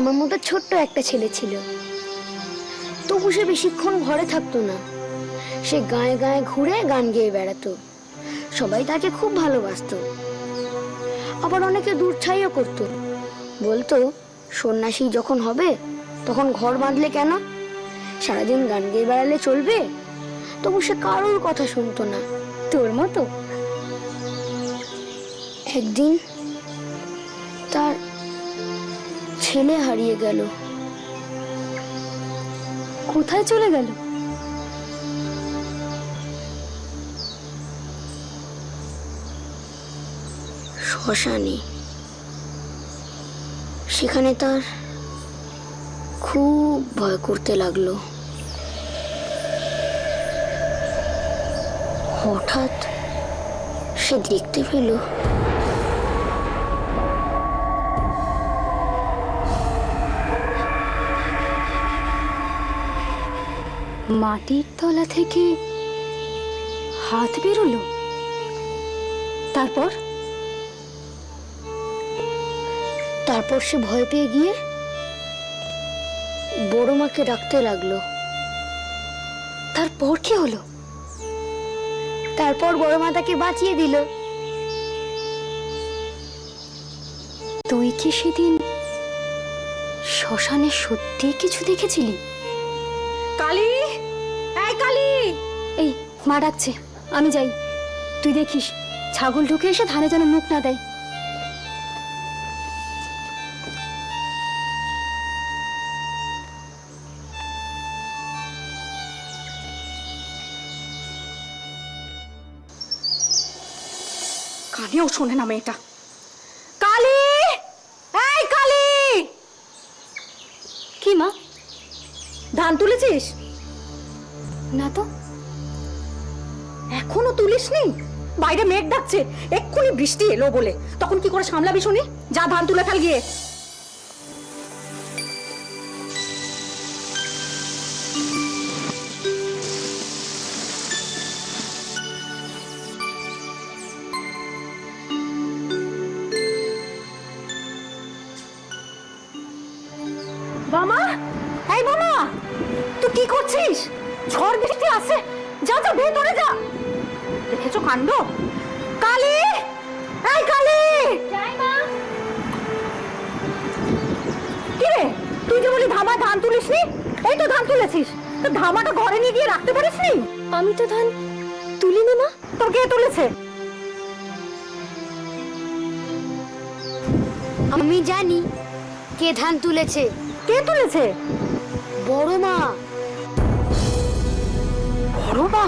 আমার মতো ছোট্ট একটা ছেলে ছিল। তবু সে বেশিক্ষণ ঘরে থাকতো না। সে গায়ে গায়ে ঘুরে গান গেয়ে বেড়াতো। সবাই তাকে খুব ভালোবাসতো। আবার অনেকে দূরছাইও করতো, বলতো সন্ন্যাসী যখন হবে তখন ঘর বাঁধলে কেন, সারাদিন গান গেয়ে বেড়ালে চলবে। তবু সে কারোর কথা শুনতো না, তোর মতো। একদিন তার ছেলে হারিয়ে গেল। কোথায় চলে গেল? শ্মশানে। সেখানে তার খুব ভয় করতে লাগলো। হঠাৎ সে দেখতে পেল মাটির তলা থেকে হাত বেরোলো। তারপর সে ভয় পেয়ে গিয়ে বড় মাকে ডাকতে লাগলো। তারপর কি হলো? তারপর বড় মা তাকে বাঁচিয়ে দিল। তুই কি সেদিন শ্মশানে সত্যি কিছু দেখেছিলি? কালী, এই কালী! এই মা ডাকছে, আমি যাই। তুই দেখিস ছাগল ঢুকে এসে ধানে যেন মুখ না দেয়। কানেও শোনে না মেয়েটা। কালী, এই কালী! কি মা? ধান তুলেছিস? না তো। এখনো তুলিসনি? বাইরে মেঘ ডাকছে, এক্ষুনি বৃষ্টি এলো বলে। তখন কি করে সামলাবি শুনি? যা ধান তুলে ফেল গিয়ে। মামা, এই মামা, তুই কি করছিস? ঝড় বৃষ্টি আসছে, যা যা ভেতরে যা। দেখেছো কাণ্ড? কালী, এই কালী! কি রে, তুই যে বলি ধামা ধান তুলিসনি? এই তো ধান তুলেছিস, তো ধামাটা ঘরে নিয়ে গিয়ে রাখতে পারিসনি? আমি তো ধান তুলিনি মা। তোর কে তুলেছে? আমি জানি কে ধান তুলেছে। কে তুলেছে? বড় মা। বড় মা?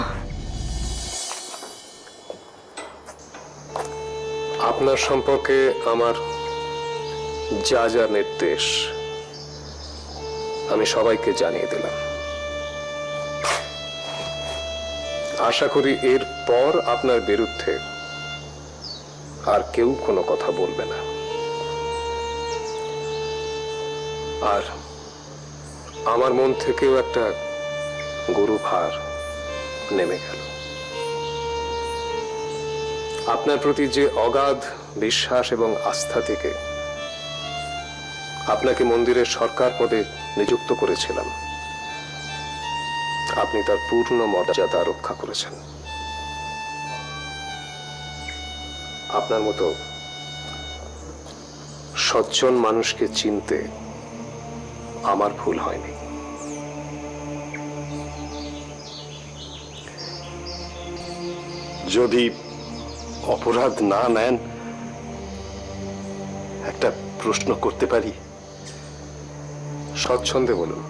আপনার সম্পর্কে আমার যা যা নির্দেশ আমি সবাইকে জানিয়ে দিলাম। আশা করি এরপর আপনার বিরুদ্ধে আর কেউ কোনো কথা বলবে না। আর আমার মন থেকেও একটা গুরুভার নেমে গেল। আপনার প্রতি যে অগাধ বিশ্বাস এবং আস্থা থেকে আপনাকে মন্দিরের সরকার পদে নিযুক্ত করেছিলাম, আপনি তার পূর্ণ মর্যাদা রক্ষা করেছেন। আপনার মতো সজ্জন মানুষকে চিনতে আমার ভুল হয়নি। যদি অপরাধ না নেন, একটা প্রশ্ন করতে পারি? স্বচ্ছন্দে বলুন।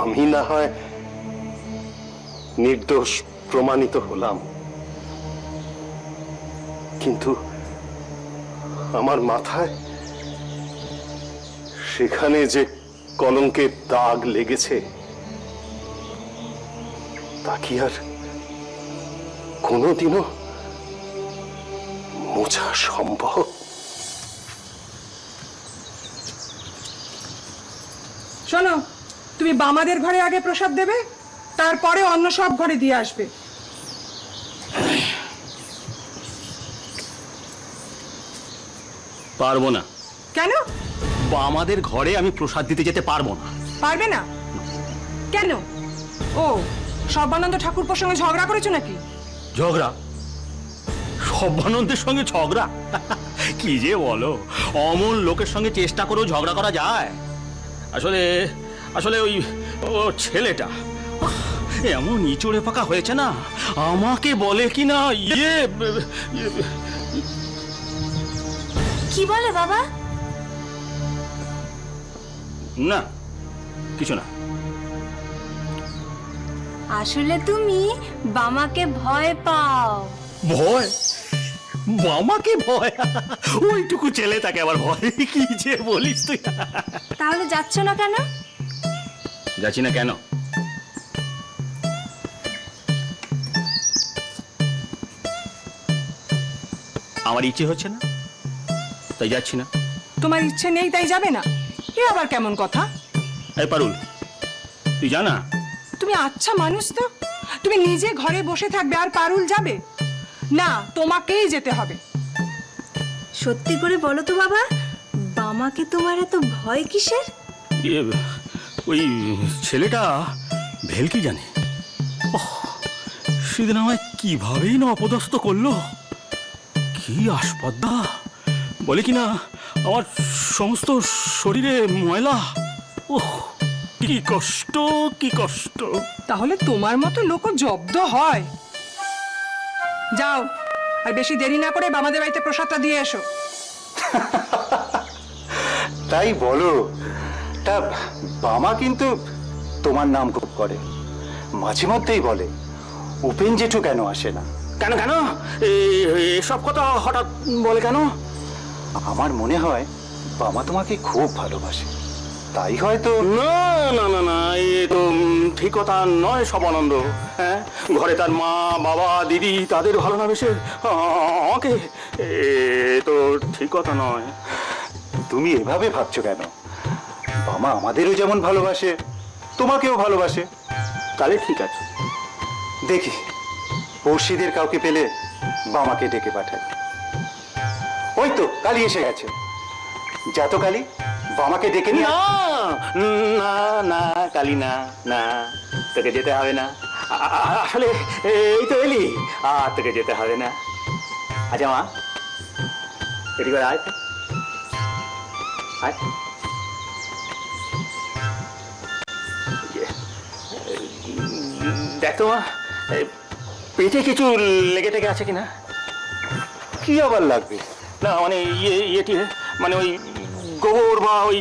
আমি না হয় নির্দোষ প্রমাণিত হলাম, কিন্তু আমার মাথায় সেখানে যে কলঙ্কের দাগ লেগেছে তা কি আর কোনোদিনও মোছা সম্ভব? শোনো, তুমি বামাদের ঘরে আগে প্রসাদ দেবে, তারপরে অন্য সব ঘরে দিয়ে আসবে। পারবো না। কেন আমাদের ঘরে আমি প্রসাদ দিতে যেতে পারবো না। পারবে না? কেন? ও, সর্বানন্দ ঠাকুরপোর সঙ্গে ঝগড়া করেছো নাকি? ঝগড়া? সর্বানন্দের সঙ্গে ঝগড়া? কি যে বলো, অমন লোকের সঙ্গে চেষ্টা করেও ঝগড়া করা যায়? আসলে আসলে ওই ও ছেলেটা এমন ইচড়ে পাকা হয়েছে না, আমাকে বলে কি না কি বলে বাবা? না, কিছু না। আসলে তুমি বামাকে ভয় পাও। ভয়? মামাকে ভয়? ওইটুকু ছেলে তাকে আবার ভয়? কি যে বলিস তুই! তাহলে যাচ্ছ না কেন? যাচ্ছি না কেন? আমার ইচ্ছে হচ্ছে না, তাই যাচ্ছি না। তোমার ইচ্ছে নেই তাই যাবে না? এ আবার কেমন কথা? এই পারুল, তুই জানা? তুমি আচ্ছা মানুষ তো, তুমি নিজে ঘরে বসে থাকবে আর পারুল যাবে? না, তোমাকেই যেতে হবে। সত্যি করে বলো তো বাবা, বামাকে তোমার এত ভয় কিসের? ওই ছেলেটা ভেলকি জানে। ওহ, সেদিন আমায় কিভাবেই না অপদস্থ করলো। কি আস্পর্ধা! বলে কিনা আমার সমস্ত শরীরে ময়লা। ওহ, কি কষ্ট, কি কষ্ট! তাহলে তোমার মতো লোকও জব্দ হয়। যাও, আর বেশি দেরি না করে বামাদের বাড়িতে প্রসাদটা দিয়ে এসো। তাই বলো। তা বামা কিন্তু তোমার নাম খুব করে, মাঝে মধ্যেই বলে উপেন জেঠু কেন আসে না। কেন কেন এসব কথা হঠাৎ বলে কেন? আমার মনে হয় বামা তোমাকে খুব ভালোবাসে, তাই হয়তো। না না না না, এ তো ঠিক কথা নয় সবানন্দ। হ্যাঁ, ঘরে তার মা, বাবা, দিদি তাদের ভালো না বেশে আমাকে, এ তো ঠিক কথা নয়। তুমি এভাবে ভাবছো কেন? বামা আমাদেরও যেমন ভালোবাসে, তোমাকেও ভালোবাসে। তাহলে ঠিক আছে, দেখি পড়শিদের কাউকে পেলে বামাকে ডেকে পাঠায়। ওই তো কালী এসে গেছে, যা তো কালী, বামাকে ডেকে নিয়ে না না না কালী, না না, তোকে যেতে হবে না। আসলে এই তো এলি, আর তোকে যেতে হবে না। আচ্ছা মা, এটি করে আয় তো। আয়। দেখ তো মা, পেটে কিছু লেগে টেগে আছে কিনা? কি আবার লাগবে? না মানে ইয়েটি, মানে ওই গোবর বা ওই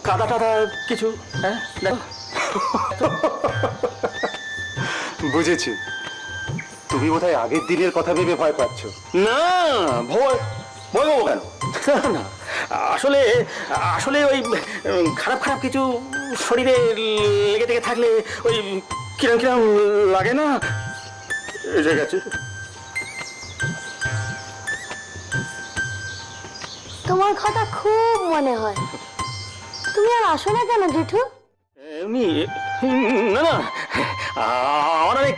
কাদা টাদা কিছু। হ্যাঁ দেখো। বুঝেছি, তুমি বোধহয় আগের দিনের কথা ভেবে ভয় পাচ্ছ। না, ভয় ভয় পাবো কেন? না, আসলে আসলে ওই খারাপ খারাপ কিছু শরীরে লেগে থেকে থাকলে ওই কিরম কিরম লাগে না, এসে গেছে। তোমার কথা খুব মনে হয়। তুমি আর আসো না কেন জেঠু? এমনি না না, আমার অনেক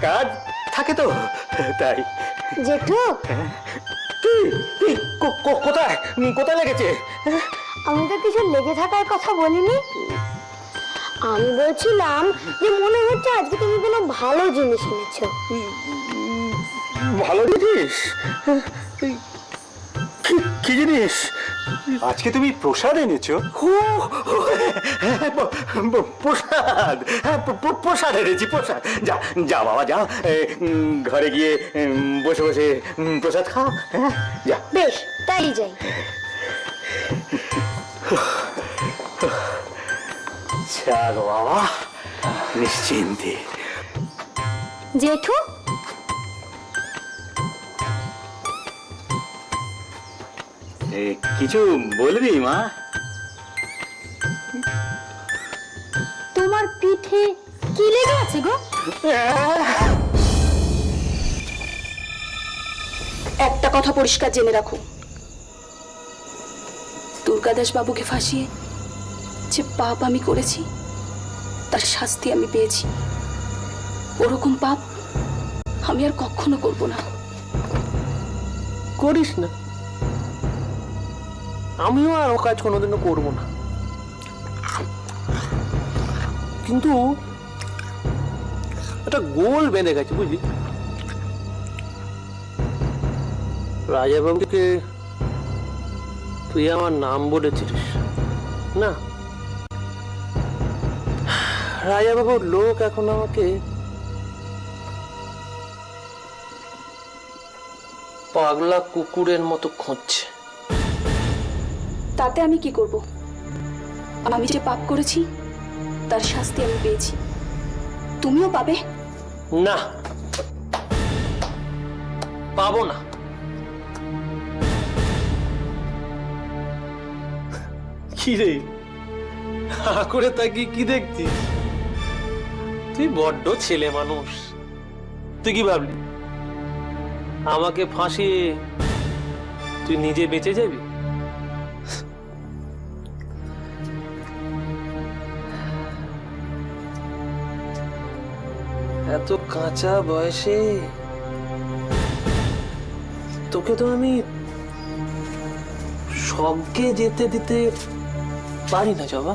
কাজ থাকে তো, তাই। জেঠু, কি কি কোথায় কোথায় লেগেছে? আমি তো কিছু লেগে থাকার কথা বলিনি। আমি বলছিলাম যে মনে হচ্ছে আজকে তুমি কোনো ভালো জিনিস এনেছো। ভালো জিনিস? কি জিনিস? আজকে তুমি প্রসাদ এনেছো? প্রসাদ? প্রসাদ এনেছি, প্রসাদ। যা যা বাবা যা, ঘরে গিয়ে বসে বসে প্রসাদ খাও। হ্যাঁ যা। বেশ, তাই যাই। যাক বাবা, নিশ্চিন্তে। জেঠু, কিছু বলবি মা? তোমার পিঠে কি লেগে আছে গো? একটা কথা পরিষ্কার জেনে রাখো, দুর্গাদাস বাবুকে ফাঁসিয়ে যে পাপ আমি করেছি তার শাস্তি আমি পেয়েছি। ওরকম পাপ আমি আর কখনো করব না। করিস না, আমিও আর ও কাজ কোনোদিনও করবো না। কিন্তু একটা গোল বেঁধে গেছে, বুঝলি? রাজাবাবুকে তুই আমার নাম বলেছিস না? রাজাবাবুর লোক এখন আমাকে পাগলা কুকুরের মতো খুঁজছে। তাতে আমি কি করব? আমি যে পাপ করেছি তার শাস্তি আমি পেয়েছি, তুমিও পাবে। না, পাবো না। কি রে, হা করে তাকিয়ে কি দেখছিস? তুই বড্ড ছেলে মানুষ। তুই কি ভাবলি আমাকে ফাঁসিয়ে তুই নিজে বেঁচে যাবি? এত কাঁচা বয়সে তোকে তো আমি স্বর্গে যেতে দিতে পারি না জবা।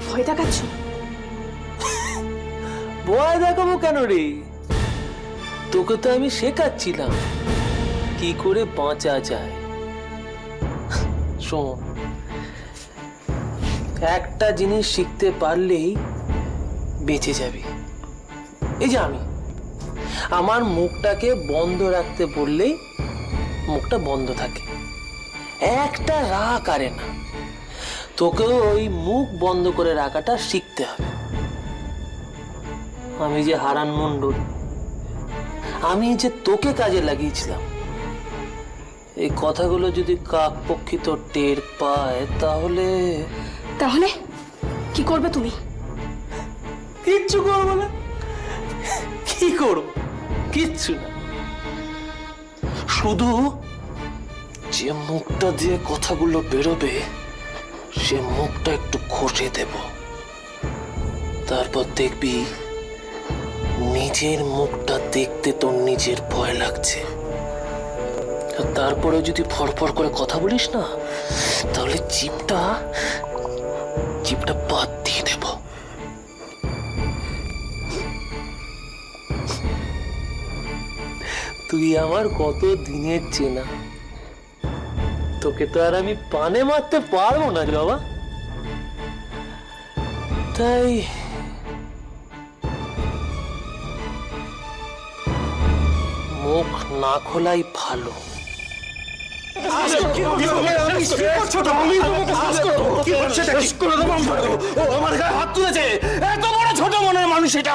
ভয় দেখাচ্ছ? ভয় দেখাবো কেন রে? তোকে তো আমি শেখাচ্ছিলাম কি করে বাঁচা যায়। শোন, একটা জিনিস শিখতে পারলেই বেঁচে যাবি। এই যে আমি আমার মুখটাকে বন্ধ রাখতে বললেই মুখটা বন্ধ থাকে, একটা রাগ আরে না। তোকেও ওই মুখ বন্ধ করে রাখাটা শিখতে হবে। আমি যে হারান মণ্ডল, আমি যে তোকে কাজে লাগিয়েছিলাম, এই কথাগুলো যদি কাকপক্ষিত টের পায় তাহলে তাহলে কি করবে তুমি? কিচ্ছু করবো না। কি করবো? কিচ্ছু না। শুধু যে মুখটা দিয়ে কথাগুলো বেরোবে সে মুখটা একটু ঘষে দেব, তারপর দেখবি নিজের মুখটা দেখতে তোর নিজের ভয় লাগছে। আর তারপরে যদি ফরফর করে কথা বলিস না, তাহলে জিভটা বাদ দিয়ে দেব। তুই আমার কত দিনের চেনা, তোকে তো আর আমি পানে মারতে পারবো না বাবা। তাই মুখ না খোলাই ভালো। আমার গায়ে হাত তুলেছে, এত বড় ছোট মনের মানুষ এটা।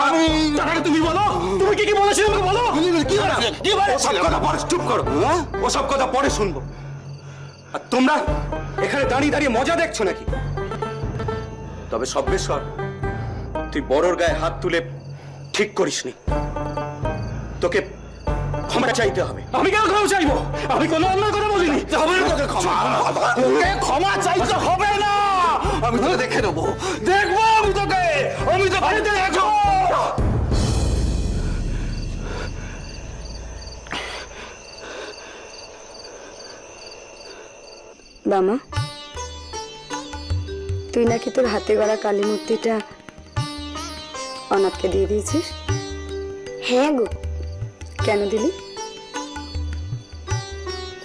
তুমি বলো, তুমি কি বলেছিলে আমাকে বলো। চুপ করো, ওসব কথা পরে শুনবো। আর তোমরা এখানে দাঁড়িয়ে দাঁড়িয়ে মজা দেখছো নাকি? তবে সব্যেশ্বর, তুই বড়র গায়ে হাত তুলে ঠিক করিসনি। তোকে ক্ষমা চাইতে হবে। আমি কেন ক্ষমা চাইবো? আমি কোনো অন্যায় কথা বলিনি। ক্ষমা চাইতে হবে না। আমি তোকে দেখে নেবো। দেখবো আমি তোকে। আমি তো বাড়িতে দেখো। বামা, তুই নাকি তোর হাতে গড়া কালী মূর্তিটা অনাথকে দিয়ে দিয়েছিস? হ্যাঁ গো, কেন দিলি?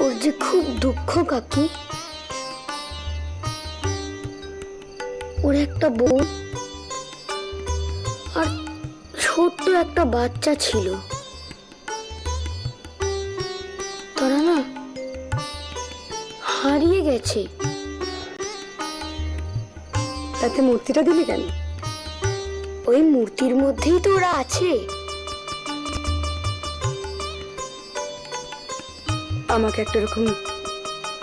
ওর যে খুব দুঃখ কাকি। ওর একটা বউ আর ছোট্ট একটা বাচ্চা ছিল। তারা না হারিয়ে গেছে। তাতে মূর্তিটা দিলি কেন? ওই মূর্তির মধ্যেই তো ওরা আছে। আমাকে একটা রকম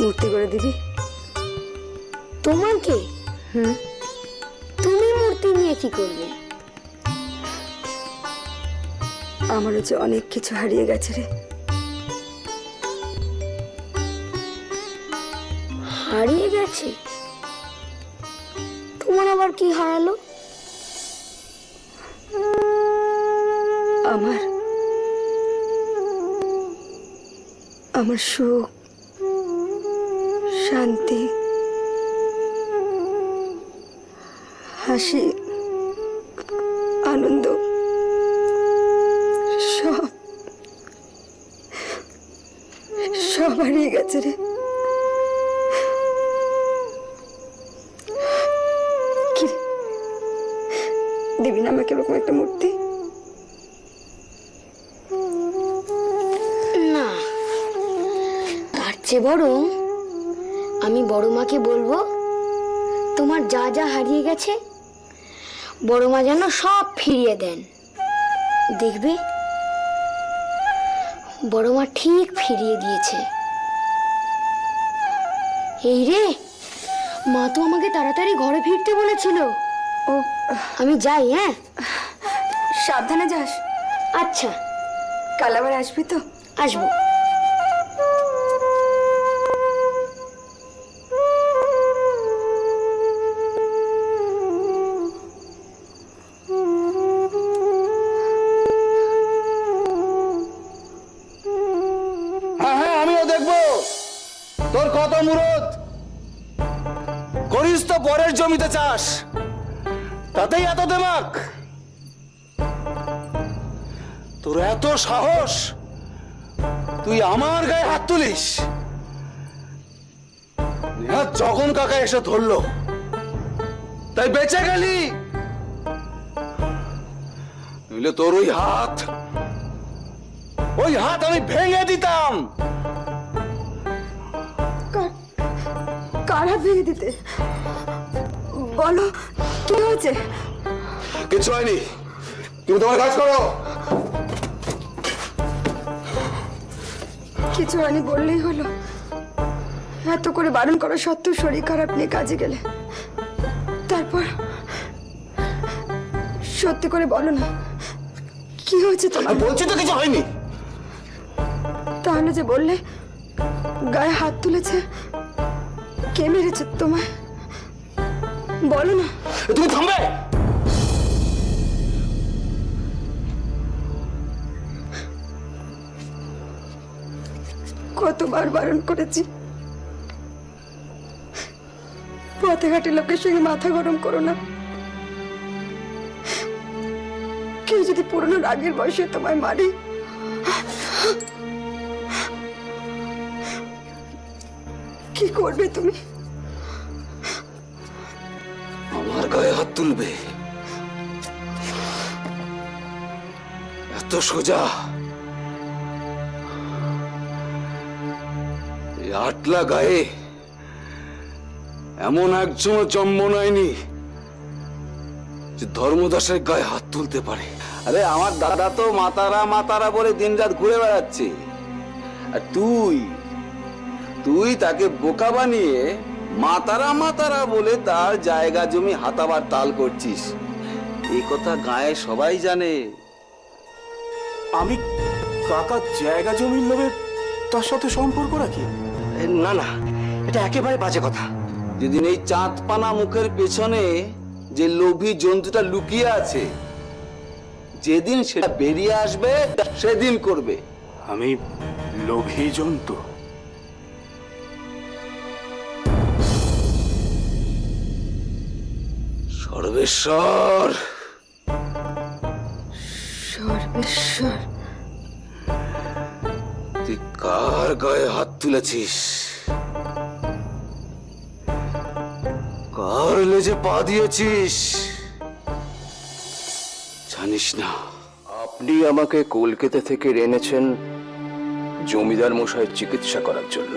মূর্তি করে দিবি? তোমাকে? তুমি মূর্তি নিয়ে কি করবে? আমারও যে অনেক কিছু হারিয়ে গেছে রে। হারিয়ে গেছে? তোমার আবার কি হারালো? আমার সুখ, শান্তি, হাসি, আনন্দ সব সব হারিয়ে গেছে রে। কি রে, দিবি না আমাকে এরকম একটা মূর্তি? না, তার চেয়ে বরং আমি বড় মাকে বলবো তোমার যা যা হারিয়ে গেছে বড় মা যেন সব ফিরিয়ে দেন। দেখবে বড় মা ঠিক ফিরিয়ে দিয়েছে। এই রে, মা তো আমাকে তাড়াতাড়ি ঘরে ফিরতে বলেছিল। ও, আমি যাই। হ্যাঁ, সাবধানে যাস। আচ্ছা, কাল আবার আসবি তো? আসবো। হ্যাঁ হ্যাঁ, আমিও দেখবো তোর কত মুরত। করিস তো পরের জমিতে চাষ, তাতেই এত দেমাক। তোর এত সাহস, তুই আমার গায়ে হাত তুলিস? নেহাত জগন কাকা এসে ধরলো তাই বেঁচে গেলি, নইলে তোর ওই হাত আমি ভেঙে দিতাম। কার হাত ভেঙে দিতে? বলো, কি হয়েছে? কিছু হয়নি, তুমি তোমার কাজ করো। কিছু হয়নি বললেই হলো? এত করে বারণ করা সত্ত্বেও শরীর খারাপ নিয়ে কাজে গেলে, তারপর সত্যি করে বলো না, কি হয়েছে তোমার? বলছি তো কিছু হয়নি। তাহলে যে বললে গায়ে হাত তুলেছে, কে মেরেছে তোমায়? বলো না। তুমি থামবে? কতবার বারণ করেছি, পথে ঘাটে লোকের সঙ্গে মাথা গরম করো না। কেউ যদি পুরনো রাগের বয়সে তোমায় মারে, কি করবে তুমি? আমার গায়ে হাত তুলবে? এত সোজা? এই আটলা গায়ে এমন একজন জন্ম নেয়নি যে ধর্মদাসের গায়ে হাত তুলতে পারে। আরে আমার দাদা তো মাতারা মাতারা বলে দিনরাত ঘুরে বেড়াচ্ছে, আর তুই তাকে বোকা বানিয়ে মাতারা মাতারা বলে তার জায়গা জমি হাতাবার তাল করছিস। এই কথা গায়ে সবাই জানে। আমি কাকার জায়গা জমির লোভে তার সাথে সম্পর্ক রাখি? না না, এটা একেবারে বাজে কথা। যেদিন এই চাঁদপানা মুখের পেছনে যে লোভী জন্তুটা লুকিয়ে আছে, যেদিন সেটা বেরিয়ে আসবে সেদিন করবে। আমি লোভী জন্তু? সর্বেশ্বর, সর্বেশ্বর, তুই কার গায়ে হাত তুলেছিস? কার লেজে পা দিয়েছিস? জানিস না? আপনি আমাকে কলকাতা থেকে এনেছেন জমিদার মশাইয়ের চিকিৎসা করার জন্য।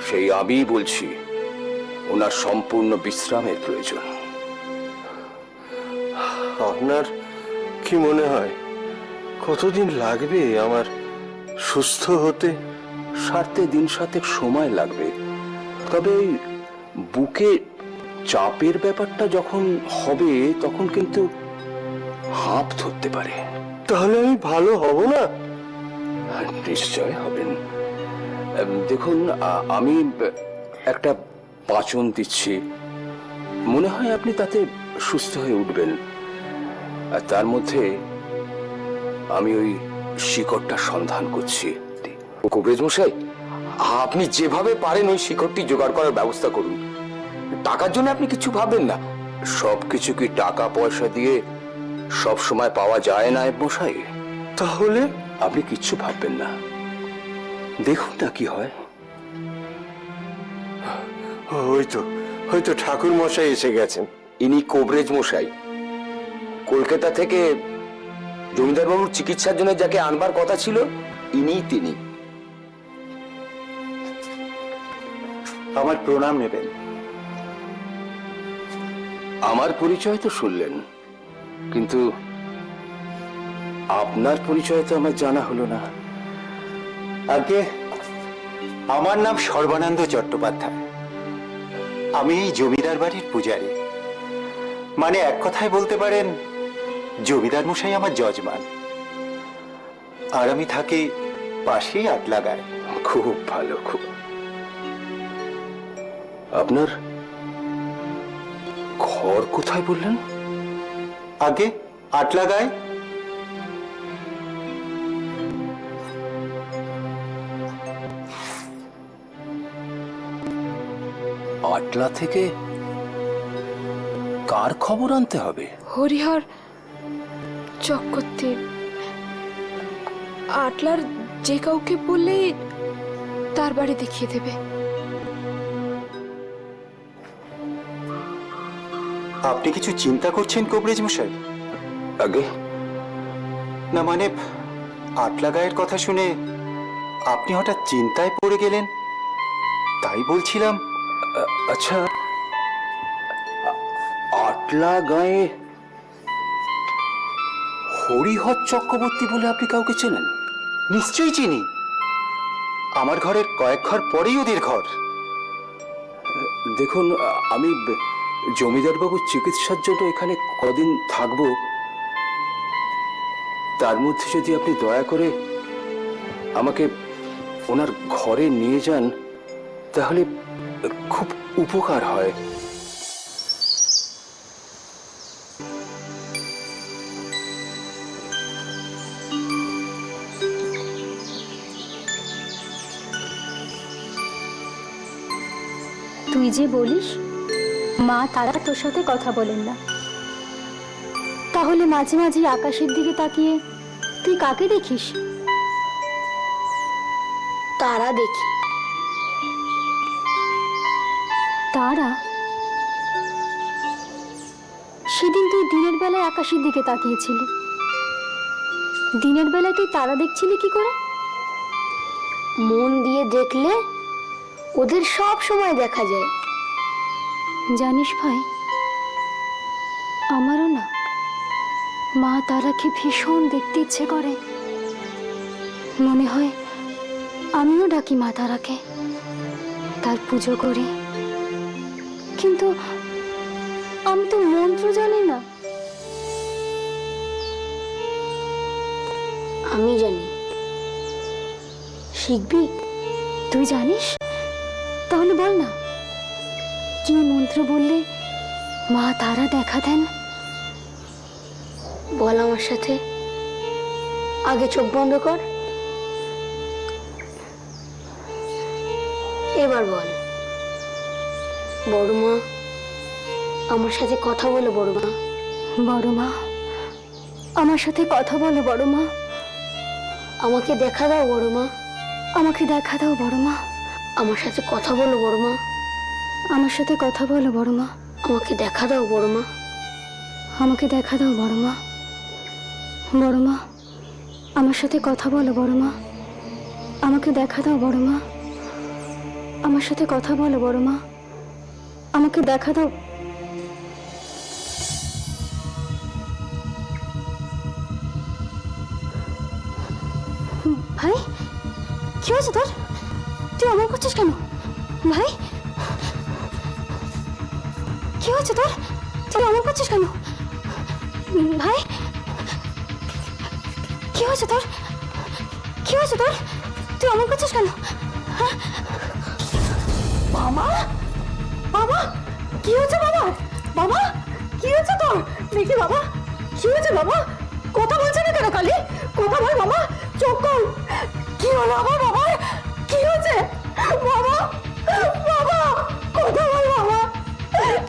সেই আমি বলছি ওনার সম্পূর্ণ বিশ্রামের প্রয়োজন। আপনার কি মনে হয় কতদিন লাগবে আমার সুস্থ হতে? সারতে দিন 7 সময় লাগবে, তবে বুকে চাপের ব্যাপারটা যখন হবে তখন কিন্তু হাঁপ ধরতে পারে। তাহলে আমি ভালো হব না? নিশ্চয় হবেন। দেখুন, আমি একটা পাচন দিচ্ছি, মনে হয় আপনি তাতে সুস্থ হয়ে উঠবেন। আর তার মধ্যে আমি ওই শিকড়টা সন্ধান করছি। কবিরাজ মশাই, আপনি যেভাবে পারেন ওই শিকড়টি জোগাড় করার ব্যবস্থা করুন। টাকার জন্য আপনি কিছু ভাববেন না। সবকিছু কি টাকা পয়সা দিয়ে সব সময় পাওয়া যায় না মশাই? তাহলে আপনি কিচ্ছু ভাববেন না, দেখুন না কি হয়। হয়তো ঠাকুর মশাই এসে গেছেন। ইনি কবিরাজ মশাই, কলকাতা থেকে জমিদার বাবুর চিকিৎসার জন্য যাকে আনবার কথা ছিল ইনিই তিনি। আমার প্রণাম নেবেন। আমার পরিচয় তো শুনলেন, কিন্তু আপনার পরিচয় তো আমার জানা হলো না। আগে আমার নাম সর্বানন্দ চট্টোপাধ্যায়। আমি এই জমিদার বাড়ির পূজারী, মানে এক কথায় বলতে পারেন জমিদার মশাই আমার যজমান, আর আমি থাকি পাশেই আটলাগায়। খুব ভালো, খুব। আপনার ঘর কোথায় বললেন? আগে আটলাগায়। আটলা থেকে কার খবর আনতে হবে? হরিহর চক্রবর্তী। আটলার যে কাউকে বললেই তার বাড়ি দেখিয়ে দেবে। আপনি কিছু চিন্তা করছেন কবিরাজ মশাই? আগে না, মানে আটলাগায়ের কথা শুনে আপনি হঠাৎ চিন্তায় পড়ে গেলেন, তাই বলছিলাম। আচ্ছা, আটলা গায়ে হরিহর চক্রবর্তী বলে আপনি কাউকে চেনেন? নিশ্চয়ই চিনি। আমার ঘরের কয়েক ঘর পরেই ওদের ঘর। দেখুন, আমি জমিদার বাবুর চিকিৎসার জন্য এখানে কদিন থাকবো, তার মধ্যে যদি আপনি দয়া করে আমাকে ওনার ঘরে নিয়ে যান তাহলে খুব উপকার হয়। তুই যে বলিস মা তারা তোর সাথে কথা বলেন না, তাহলে মাঝে মাঝে আকাশের দিকে তাকিয়ে তুই কাকে দেখিস? তারা দেখি। তারা? সেদিন তুই দিনের বেলায় আকাশের দিকে তাকিয়েছিলি, দিনের বেলায় তুই তারা দেখছিলি কি করে? মন দিয়ে দেখলে ওদের সব সময় দেখা যায়। জানিস ভাই, আমারও না মা তারাকে ভীষণ দেখতে ইচ্ছে করে। মনে হয় আমিও ডাকি মা তারাকে, তার পুজো করি, কিন্তু আমি তো মন্ত্র জানি না। আমি জানি। শিখবি? তুই জানিস? তাহলে বল না, কি মন্ত্র বললে মা তারা দেখা দেন? বল আমার সাথে। আগে চোখ বন্ধ কর, এবার বল। বড় মা, আমার সাথে কথা বলো বড় মা। বড় মা, আমার সাথে কথা বলো বড় মা। আমাকে দেখা দাও বড় মা। আমাকে দেখা দাও বড় মা। আমার সাথে কথা বলো বড় মা। আমার সাথে কথা বলো বড় মা। আমাকে দেখা দাও বড় মা। আমাকে দেখা দাও বড় মা। বড় মা, আমার সাথে কথা বলো বড় মা। আমাকে দেখা দাও বড় মা। আমার সাথে কথা বলো বড় মা। আমাকে দেখা দাও। ভাই, কি হয়েছে তোর? তুই অমন করছিস কেন ভাই? কি হয়েছে তোর? তুই অমন করছিস কেন ভাই? কি হয়েছে তোর? কি হয়েছে তোর? তুই অমন করছিস কেন? বাবা, বাবা, কি হয়েছে বাবা? বাবা, কি হয়েছে তোর? দেখি বাবা, কি হয়েছে বাবা? কথা বলছে না কেন কালী? কথা বল বাবা, চোখ খোল। কি হলো আমার বাবার? হচ্ছে? বাবা, বাবা, কথা বল বাবা,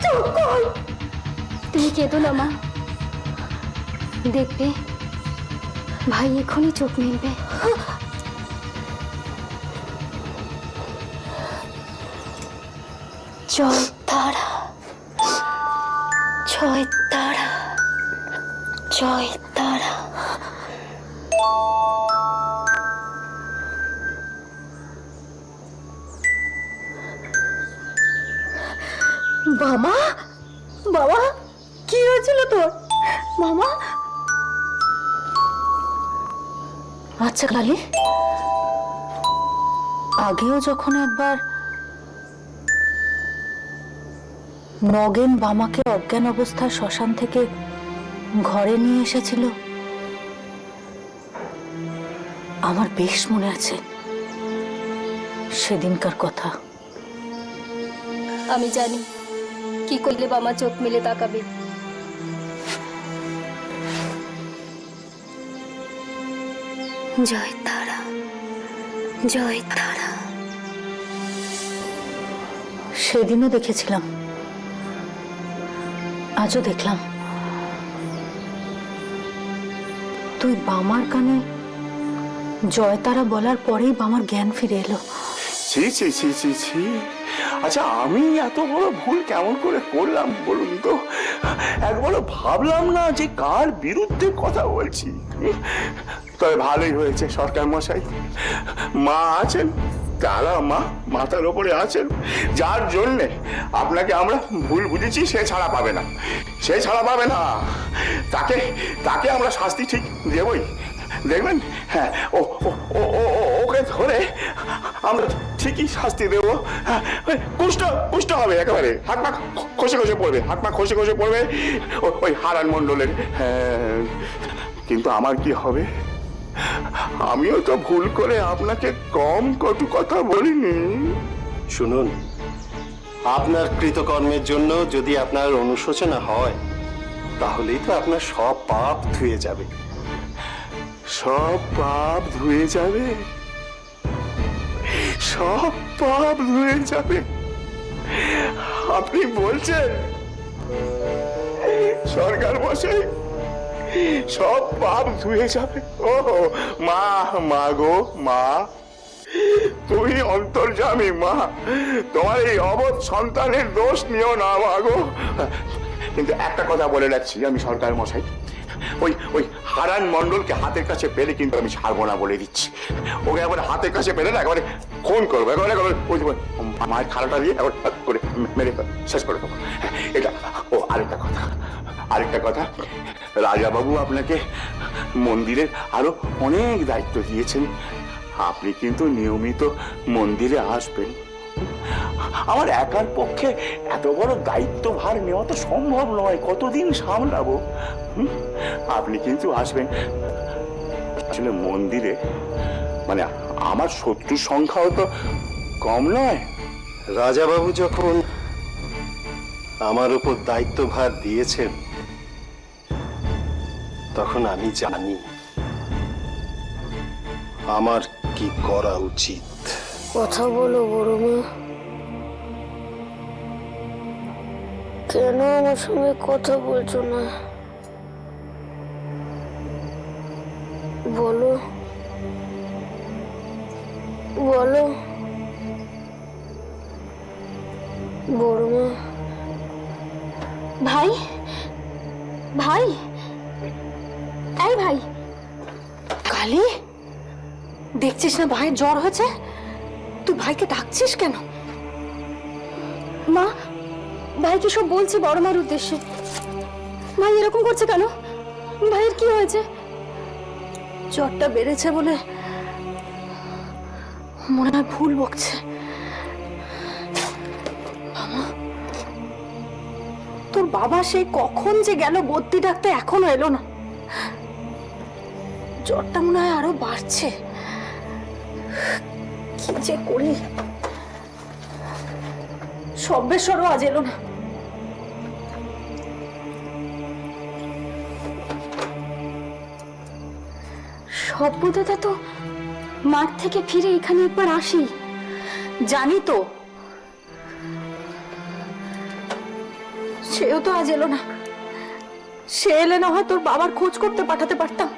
চুপ কর। তুমি কেঁদো না মা, দেখবে ভাই এখনই চোখ মেলবে। জয় তারা, জয় তারা, জয় তারা। বাবা, বাবা, কি হয়েছিল তোর? মামা, আচ্ছা কালী, আগেও যখন একবার নগেন বামাকে অজ্ঞান অবস্থায় শ্মশান থেকে ঘরে নিয়ে এসেছিল, আমার বেশ মনে আছে সেদিনকার কথা। আমি জানি কি করলে বামা চোখ মেলে তাকাবে। জয় তারা, জয় তারা। সেদিনও দেখেছিলাম, আজও দেখলাম। তুই বামার কানে জয়তারা বলার পরেই বামার জ্ঞান ফিরে এলো। ছি ছি ছি ছি ছি, আচ্ছা আমি এত বড় ভুল কেমন করে করলাম বলুন তো? একবারও ভাবলাম না যে কার বিরুদ্ধে কথা বলছি। তবে ভালোই হয়েছে সরকার মশাই, মা আছেন, তারা মা মাথার ওপরে আছেন, যার জন্যে আপনাকে আমরা ভুল বুঝেছি সে ছাড়া পাবে না, সে ছাড়া পাবে না। তাকে তাকে আমরা শাস্তি ঠিক দেবই, দেখবেন। হ্যাঁ, ও ওকে ধরে আমরা ঠিকই শাস্তি দেবো। কুষ্ঠ কুষ্ঠ হবে একেবারে, হাত পা খসে খসে পড়বে, হাত পা খসে খসে পড়বে ওই হারান মণ্ডলের। হ্যাঁ, কিন্তু আমার কি হবে? আমিও তো ভুল করে আপনাকে কম কটু কথা বলিনি। শুনুন, আপনার কৃতকর্মের জন্য যদি আপনার অনুশোচনা হয় তাহলেই তো আপনার সব পাপ ধুয়ে যাবে। সব পাপ ধুয়ে যাবে, সব পাপ ধুয়ে যাবে আপনি বলছেন সরকার মশাই? সব পাপ ধুয়ে যাবে? ও মা, মা গো মা, তুমি অন্তর্যামী মা, তোমার এই অবধ সন্তানের দোষ নিও না মা গো। কিন্তু একটা কথা বলে রাখছি আমি সরকার মশাই, ওই ওই হারান মণ্ডলকে হাতের কাছে পেলে কিন্তু আমি ছাড়বো না বলে দিচ্ছি। ওকে একবার হাতের কাছে পেলে না একবারে খুন করবো, একবারে ওই মায়ের খারাপটা দিয়ে একবার করে মেরে শেষ করে দেবো। এটা ও আরেকটা কথা, আরেকটা কথা, রাজাবাবু আপনাকে মন্দিরের আরো অনেক দায়িত্ব দিয়েছেন, আপনি কিন্তু নিয়মিত মন্দিরে আসবেন। আমার একার পক্ষে এত বড় দায়িত্ব ভার নেওয়া তো সম্ভব নয়, কতদিন সামলাবো। আপনি কিন্তু আসবেন। আসলে মন্দিরে মানে আমার শত্রুর সংখ্যাও তো কম নয়। রাজাবাবু যখন আমার উপর দায়িত্বভার দিয়েছেন তখন আমি জানি আমার কি করা উচিত। কথা বলো বড় মা, কেন আমার সঙ্গে কথা বলছো না? বলো বলো বড় মা। ভাই, ভাই, এই ভাই। কালী, দেখছিস না ভাইয়ের জ্বর হয়েছে? তুই ভাইকে ডাকছিস কেন? মা, ভাইকে সব বলছি বড় মার উদ্দেশ্যে। ভাই এরকম করছে কেন? ভাইয়ের কি হয়েছে? জ্বরটা বেড়েছে বলে মনে হয় ভুল বকছে। তোর বাবা সেই কখন যে গেল বদ্যি ডাকতে, এখনো এলো না। জ্বরটা মনে হয় আরো বাড়ছে। কি যে করি, সব্যেশ্বরও আজ এলো না। সভ্যদাদা তো মাঠ থেকে ফিরে এখানে একবার আসি, জানি তো, সেও তো আজ এলো না। সে এলে না হয় তোর বাবার খোঁজ করতে পাঠাতে পারতাম।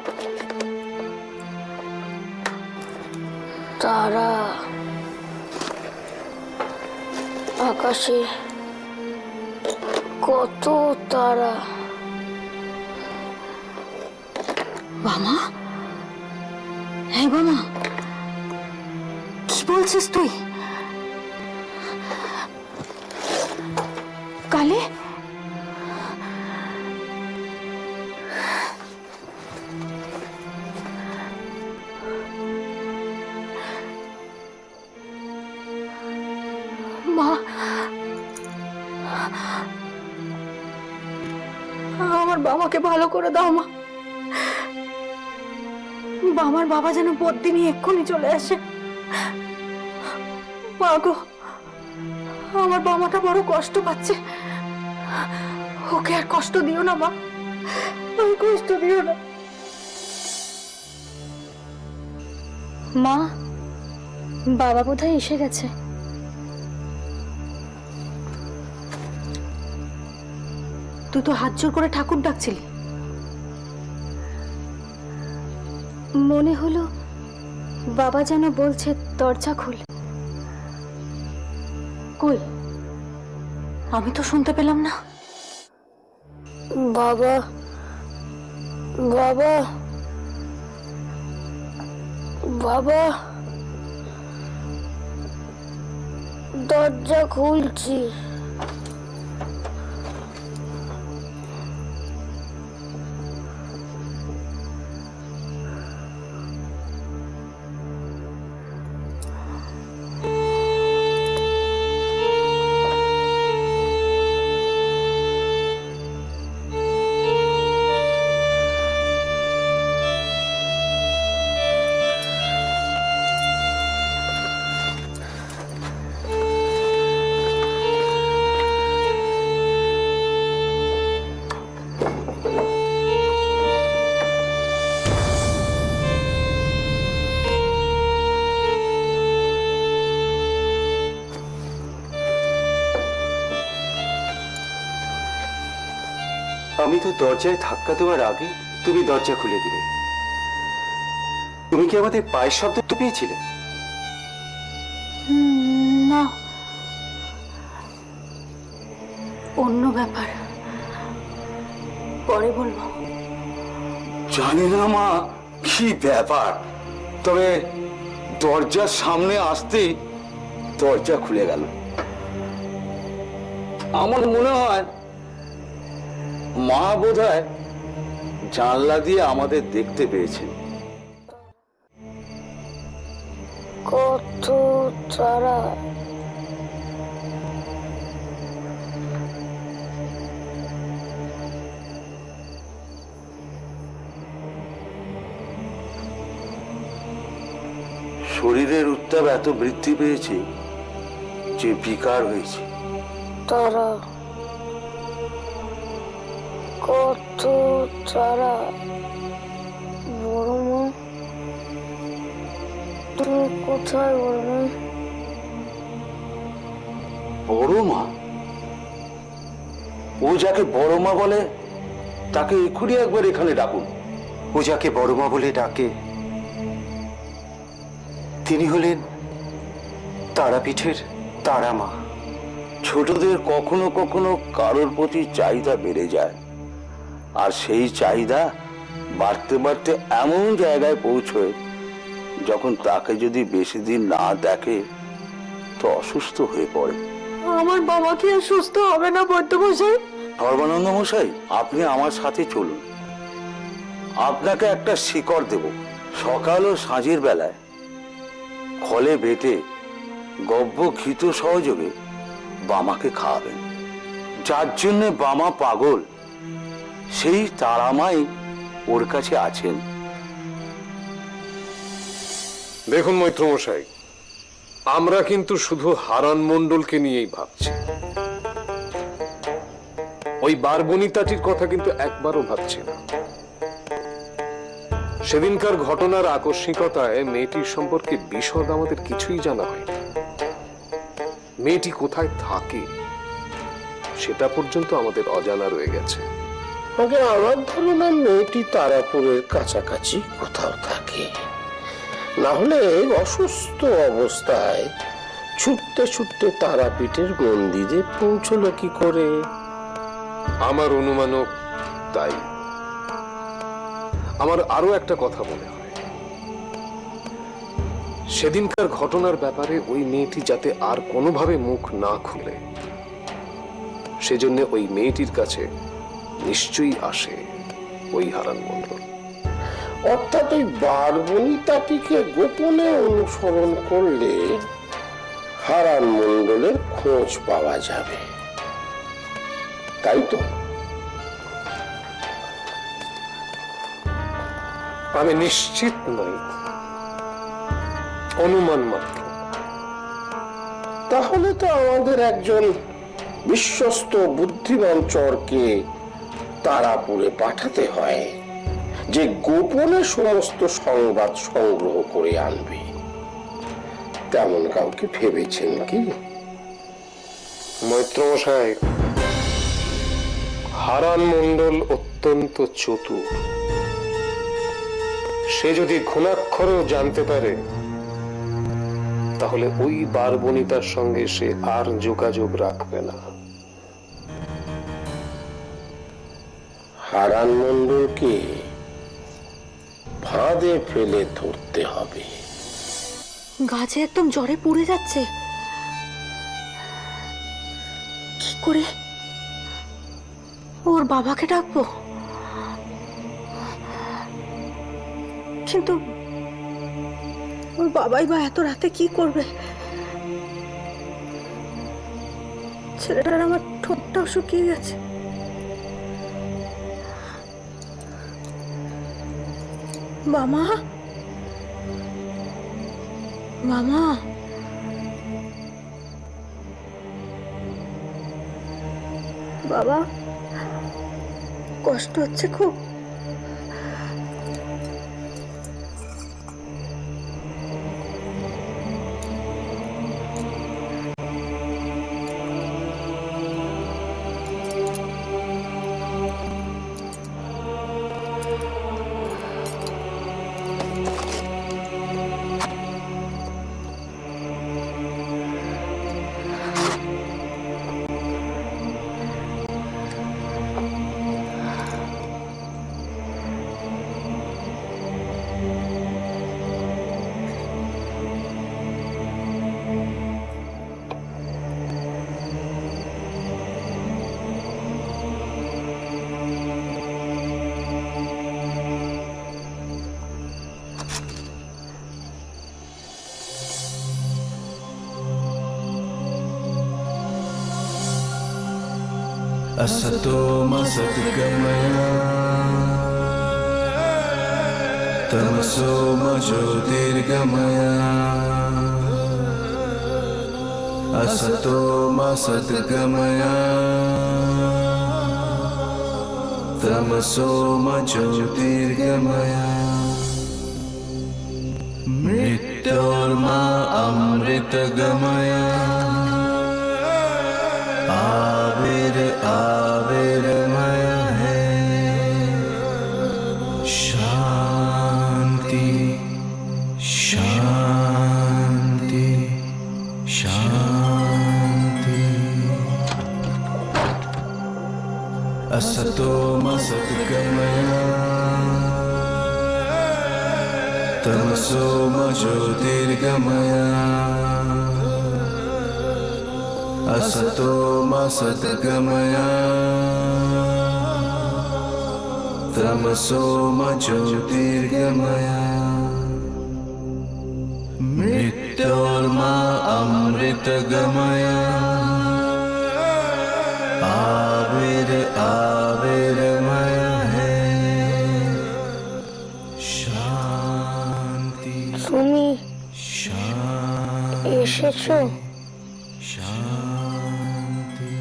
তারা আকাশে কত তারা। বামা, হ্যাঁ বামা, কি বলছিস তুই? কালে মা, আমার বাবাকে ভালো করে দাও মা। আমার বাবা যেন বদ্যি নিয়ে এক্ষুনি চলে আসে। মা গো, আমার বাবাটা বড় কষ্ট পাচ্ছে, ওকে আর কষ্ট দিও না মা, আর কষ্ট দিও না। মা, বাবা বোধহয় এসে গেছে। তুই তো হাত জোর করে ঠাকুর ডাকছিলি। মনে হলো বাবা যেন বলছে দরজা খোল। কই, আমি তো শুনতে পেলাম না। বাবা, বাবা, বাবা, দরজা খুলছি। আমি তো দরজায় ধাক্কা দেওয়ার আগে তুমি দরজা খুলে দিলে। তুমি কি আমাদের পায়ের শব্দ তো পেয়েছিলে? না, অন্য ব্যাপার, পরে বলবো। জানি না মা কি ব্যাপার, তবে দরজার সামনে আসতেই দরজা খুলে গেল। আমার মনে হয় মা বোধহয় জানলা দিয়ে আমাদের দেখতে পেয়েছেন। কত তারা। শরীরের উত্তাপ এত বৃদ্ধি পেয়েছে যে বিকার হয়েছে। তারা, কত তারা। বড় মা, তুমি কোথায় বড় মা? বড় মা? ও যাকে বড় মা বলে তাকে এক্ষুনি একবার এখানে ডাকুন। ও যাকে বড় মা বলে ডাকে তিনি হলেন তারাপীঠের তারা মা। ছোটদের কখনো কখনো কারোর প্রতি চাহিদা বেড়ে যায়, আর সেই চাহিদা বাড়তে বাড়তে এমন জায়গায় পৌঁছয় যখন তাকে যদি বেশি দিন না দেখে তো অসুস্থ হয়ে পড়ে। আমার বাবা কি আর সুস্থ হবে না বৈদ্যমশাই? সর্বানন্দ মশাই, আপনি আমার সাথে চলুন। আপনাকে একটা শিকড় দেব। সকাল ও সাঁঝের বেলায় খলে বেটে গব্য ঘৃত সহযোগে বামাকে খাওয়াবেন। যার জন্য বামা পাগল সেই তারামাই ওর কাছে আছেন। দেখুন মৈত্রমশাই, আমরা কিন্তু শুধু হারান মণ্ডলকে নিয়েই ভাবছি। ওই বারবনিতাটির কথা কিন্তু একবারও ভাবছি না। সেদিনকার ঘটনার আকস্মিকতায় মেয়েটির সম্পর্কে বিশদ আমাদের কিছুই জানা হয়নি। মেয়েটি কোথায় থাকে সেটা পর্যন্ত আমাদের অজানা রয়ে গেছে। আগে আমার ধারণা মেয়েটি তারাপুরের কাছাকাছি কোথাও থাকে, না হলে অসুস্থ অবস্থায় ছুটতে ছুটতে তারাপীঠের মন্দিরে পৌঁছলো কি করে? আমার অনুমানও তাই। আমার আরো একটা কথা মনে হয়, সেদিনকার ঘটনার ব্যাপারে ওই মেয়েটি যাতে আর কোনোভাবে মুখ না খুলে, সেজন্য ওই মেয়েটির কাছে নিশ্চয়ই আসে ওই হারান মণ্ডল। অর্থাৎ ওই বারবনিতাটিকে গোপনে অনুসরণ করলে হারান মণ্ডলের খোঁজ পাওয়া যাবে, তাই তো? আমি নিশ্চিত নই, অনুমান মাত্র। তাহলে তো আমাদের একজন বিশ্বস্ত বুদ্ধিমান চরকে তারাপুরে পাঠাতে হয়, যে গোপনে সমস্ত সংবাদ সংগ্রহ করে আনবে। তেমন কাউকে ভেবেছেন কি? মৈত্রমশাই, হারান মণ্ডল অত্যন্ত চতুর। সে যদি ঘুণাক্ষরেও জানতে পারে, তাহলে ওই বারবনিতার সঙ্গে সে আর যোগাযোগ রাখবে না। হারান মণ্ডলকে ফাঁদে ফেলে ধরতে হবে। গাছে একদম জ্বরে পুড়ে যাচ্ছে, কি করে ওর বাবাকে ডাকবো? কিন্তু ওর বাবাই বা এত রাতে কি করবে? ছেলেটার আমার ঠোঁটটাও শুকিয়ে গেছে। মামা, মামা, বাবা, কষ্ট হচ্ছে খুব? असतो मा सद्गमया तमसो मा ज्योतिर्गमया असतो मा सद्गमया तमसो मा ज्योतिर्गमया मृत्योर्मा अमृतगमया आविर आविर्मय है शांति शांति शांति असतो मा सद्गमया तमसो मा ज्योतिर्गमया असतो मा सद्गमया तमसो मा ज्योतिर्गमया मृत्योर्मा अमृतगमया आविर आविर्मय है शांति তুমি शांति এসেছো? शांति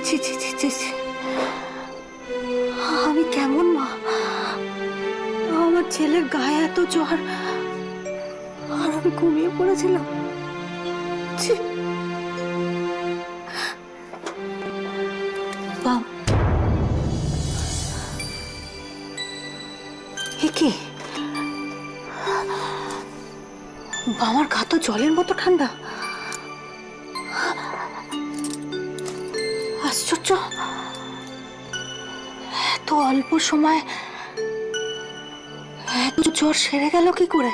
ছি ছি ছি ছি ছি। আমি কেমন মা? আমার ছেলের গায়ে এত জ্বর আর আমি ঘুমিয়ে পড়েছিলাম। ছি। কি বাবার গা তো জলের মতো ঠান্ডা। আশ্চর্য, এত অল্প সময় এত জ্বর সেরে গেল কি করে?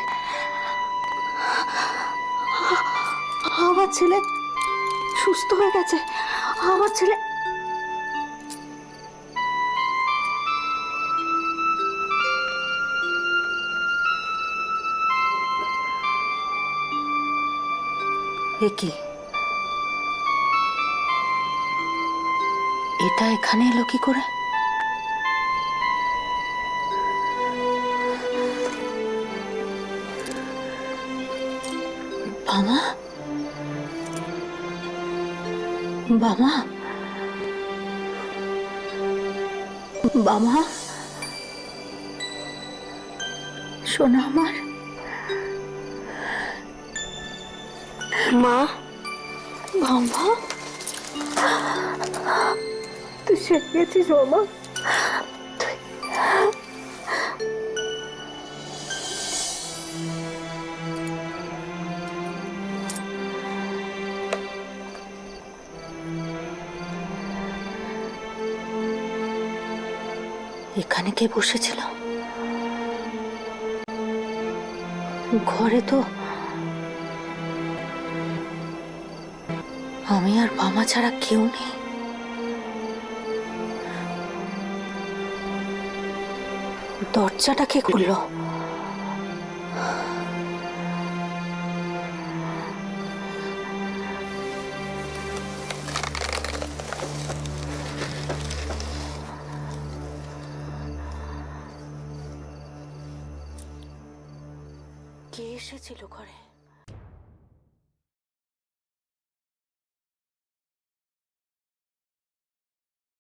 আমার ছেলে সুস্থ হয়ে গেছে। আমার ছেলে কি এটা এখানে এলো কি করে? বাবা, বাবা, বাবা, সোনা আমার মা, বাবা, তুই সেরে গেছিস বাবা। এখানে কে বসেছিল? ঘরে তো আমি আর বাবা ছাড়া কেউ নেই। দরজাটা কে খুললো? কে এসেছিল ঘরে?